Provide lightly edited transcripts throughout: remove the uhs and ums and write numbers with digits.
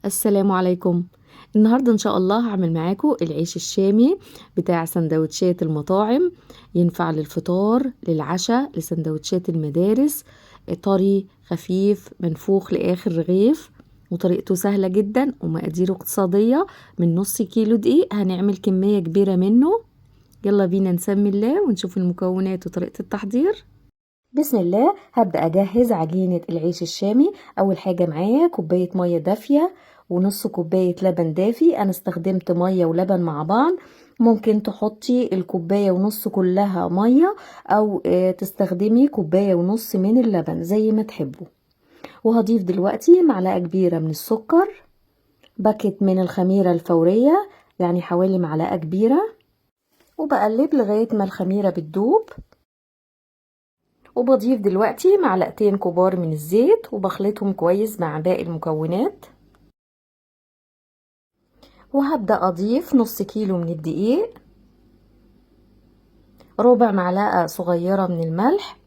السلام عليكم. النهاردة ان شاء الله هعمل معاكم العيش الشامي بتاع سندوتشات المطاعم. ينفع للفطار، للعشاء، لسندوتشات المدارس. طري خفيف منفوخ لاخر رغيف، وطريقته سهلة جدا ومقاديره اقتصادية. من نص كيلو دقيق هنعمل كمية كبيرة منه. يلا بينا نسمي الله ونشوف المكونات وطريقة التحضير. بسم الله. هبدأ أجهز عجينة العيش الشامي. أول حاجة معايا كوباية مية دافية ونص كوباية لبن دافي. أنا استخدمت مية ولبن مع بعض. ممكن تحطي الكوباية ونص كلها مية، أو تستخدمي كوباية ونص من اللبن زي ما تحبوا. وهضيف دلوقتي معلقة كبيرة من السكر، باكت من الخميرة الفورية يعني حوالي معلقة كبيرة، وبقلب لغاية ما الخميرة بتدوب. وبضيف دلوقتي معلقتين كبار من الزيت وبخلطهم كويس مع باقي المكونات. وهبدأ أضيف نص كيلو من الدقيق، ربع معلقة صغيرة من الملح،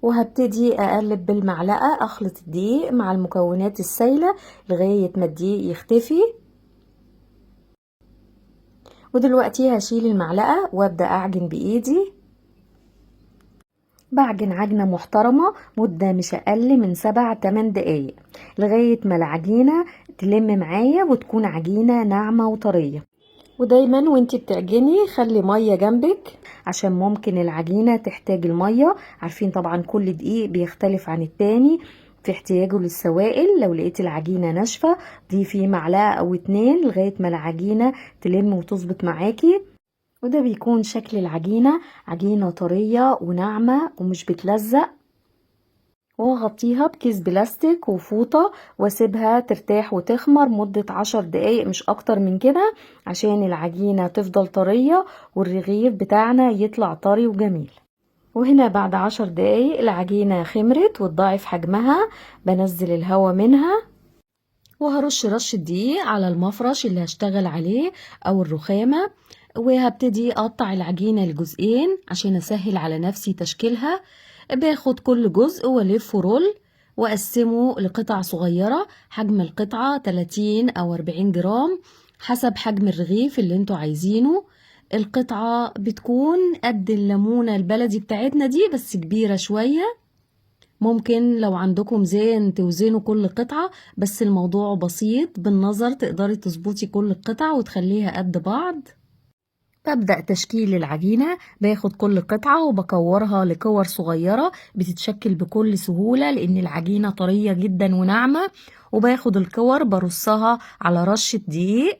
وهبتدي أقلب بالمعلقة أخلط الدقيق مع المكونات السائلة لغاية ما الدقيق يختفي. ودلوقتي هشيل المعلقة وابدأ أعجن بإيدي. بعجن عجنة محترمة مدة مش أقل من 7-8 دقايق لغاية ما العجينة تلم معايا وتكون عجينة ناعمة وطرية. ودايما وانتي بتعجني خلي مية جنبك عشان ممكن العجينة تحتاج المية. عارفين طبعا كل دقيق بيختلف عن التاني في احتياجه للسوائل. لو لقيت العجينة ناشفة ضيفي معلقة أو 2 لغاية ما العجينة تلم وتظبط معاكي. وده بيكون شكل العجينة، عجينة طرية وناعمة ومش بتلزق. وهغطيها بكيس بلاستيك وفوطة واسيبها ترتاح وتخمر مدة 10 دقايق مش اكتر من كده، عشان العجينة تفضل طرية والرغيف بتاعنا يطلع طري وجميل. وهنا بعد 10 دقايق العجينة خمرت وتضاعف حجمها. بنزل الهواء منها وهرش رش الدقيق على المفرش اللي هشتغل عليه او الرخامة. وهبتدي اقطع العجينة لجزئين عشان اسهل على نفسي تشكيلها. باخد كل جزء والفه رول واقسمه لقطع صغيرة. حجم القطعة 30 او 40 جرام حسب حجم الرغيف اللي انتوا عايزينه. القطعة بتكون قد الليمونة البلدي بتاعتنا دي بس كبيرة شوية. ممكن لو عندكم ميزان توزنوا كل قطعة، بس الموضوع بسيط بالنظر تقدري تظبطي كل القطع وتخليها قد بعض. ببدأ تشكيل العجينة. باخد كل قطعة وبكورها لكور صغيرة بتتشكل بكل سهولة لأن العجينة طرية جدا وناعمة. وباخد الكور برصها على رشة دقيق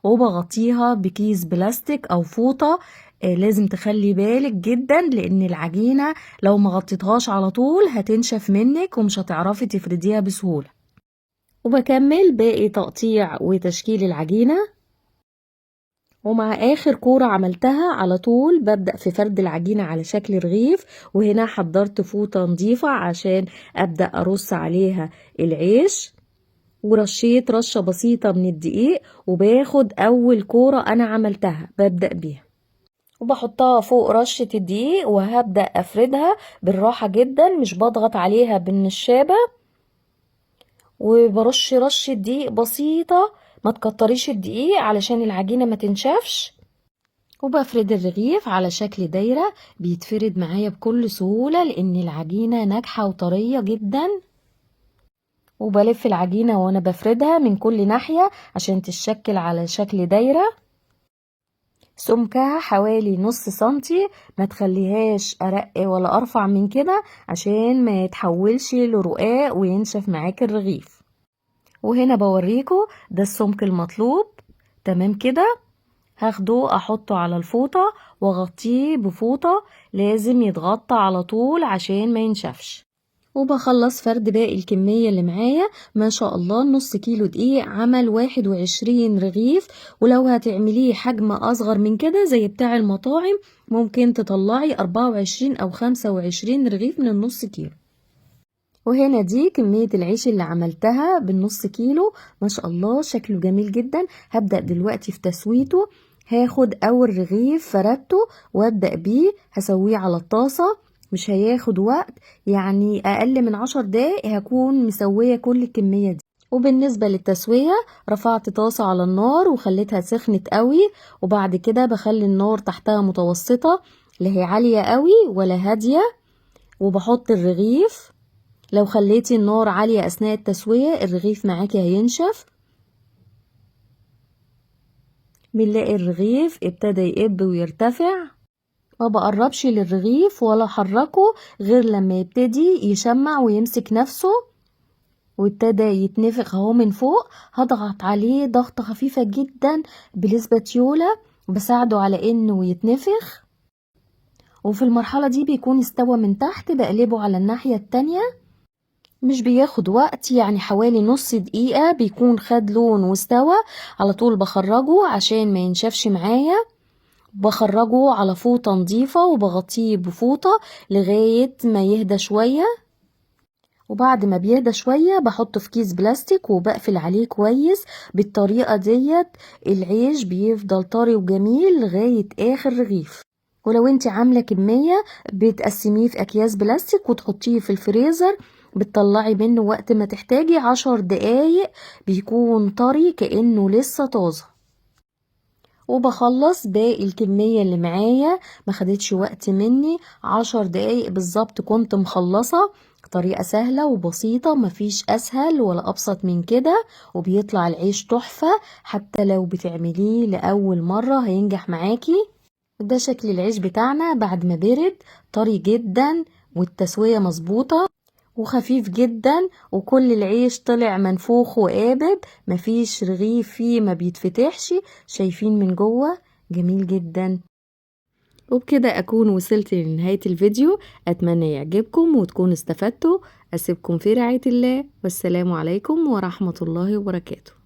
وبغطيها بكيس بلاستيك أو فوطة. لازم تخلي بالك جدا لأن العجينة لو ما غطيتهاش على طول هتنشف منك ومش هتعرفي تفرديها بسهولة. وبكمل باقي تقطيع وتشكيل العجينة. ومع اخر كورة عملتها على طول ببدأ في فرد العجينة على شكل رغيف. وهنا حضرت فوطة نظيفة عشان ابدأ ارص عليها العيش. ورشيت رشة بسيطة من الدقيق وباخد اول كورة انا عملتها ببدأ بيها وبحطها فوق رشة الدقيق وهبدأ افردها بالراحة جدا مش بضغط عليها بالنشابة. وبرش رشة دقيق بسيطة، ما تكتريش الدقيق علشان العجينة ما تنشفش. وبفرد الرغيف على شكل دايرة بيتفرد معايا بكل سهولة لان العجينة ناجحة وطرية جدا. وبلف العجينة وانا بفردها من كل ناحية عشان تتشكل على شكل دايرة. سمكها حوالي نص سنتي، ما تخليهاش ارق ولا ارفع من كده عشان ما يتحولش لرقاق وينشف معاك الرغيف. وهنا بوريكم ده السمك المطلوب. تمام كده. هاخده احطه على الفوطة واغطيه بفوطة. لازم يتغطى على طول عشان ما ينشفش. وبخلص فرد باقي الكمية اللي معايا. ما شاء الله نص كيلو دقيق عمل 21 رغيف. ولو هتعمليه حجم اصغر من كده زي بتاع المطاعم ممكن تطلعي 24 او 25 رغيف من النص كيلو. وهنا دي كمية العيش اللي عملتها بالنص كيلو. ما شاء الله شكله جميل جدا. هبدأ دلوقتي في تسويته. هاخد اول رغيف فردته وابدأ بيه هسويه على الطاسة. مش هياخد وقت، يعني اقل من 10 دقايق هكون مسوية كل الكمية دي. وبالنسبة للتسوية رفعت طاسة على النار وخليتها سخنت قوي، وبعد كده بخلي النار تحتها متوسطة، لا هي عالية قوي ولا هادية، وبحط الرغيف. لو خليتي النار عالية اثناء التسوية الرغيف معاكي هينشف. بنلاقي الرغيف ابتدى يقب ويرتفع، ما بقربش للرغيف ولا حركه غير لما يبتدي يشمع ويمسك نفسه وابتدى يتنفخ اهو من فوق. هضغط عليه ضغطة خفيفة جدا بالاسباتيولا بساعده على انه يتنفخ، وفي المرحلة دي بيكون استوى من تحت. بقلبه على الناحية التانية، مش بياخد وقت، يعني حوالي نص دقيقة بيكون خد لون واستوى. على طول بخرجه عشان ما ينشفش معايا، بخرجه على فوطة نظيفة وبغطيه بفوطة لغاية ما يهدى شوية. وبعد ما بيهدى شوية بحطه في كيس بلاستيك وبقفل عليه كويس. بالطريقة ديت العيش بيفضل طري وجميل لغاية اخر رغيف. ولو انت عاملة كمية بتقسميه في اكياس بلاستيك وتحطيه في الفريزر، بتطلعي منه وقت ما تحتاجي 10 دقايق بيكون طري كأنه لسه طازة. وبخلص باقي الكمية اللي معايا، ما خدتش وقت مني 10 دقايق بالظبط كنت مخلصة. طريقة سهلة وبسيطة، مفيش اسهل ولا ابسط من كده، وبيطلع العيش تحفة. حتى لو بتعمليه لأول مرة هينجح معاكي. ده شكل العيش بتاعنا بعد ما برد، طري جدا والتسوية مظبوطة وخفيف جدا، وكل العيش طلع منفوخ وقابب، مفيش رغيف فيه ما بيتفتحش. شايفين من جوه جميل جدا. وبكده اكون وصلت لنهاية الفيديو، اتمنى يعجبكم وتكونوا استفدتوا. اسيبكم في رعاية الله، والسلام عليكم ورحمة الله وبركاته.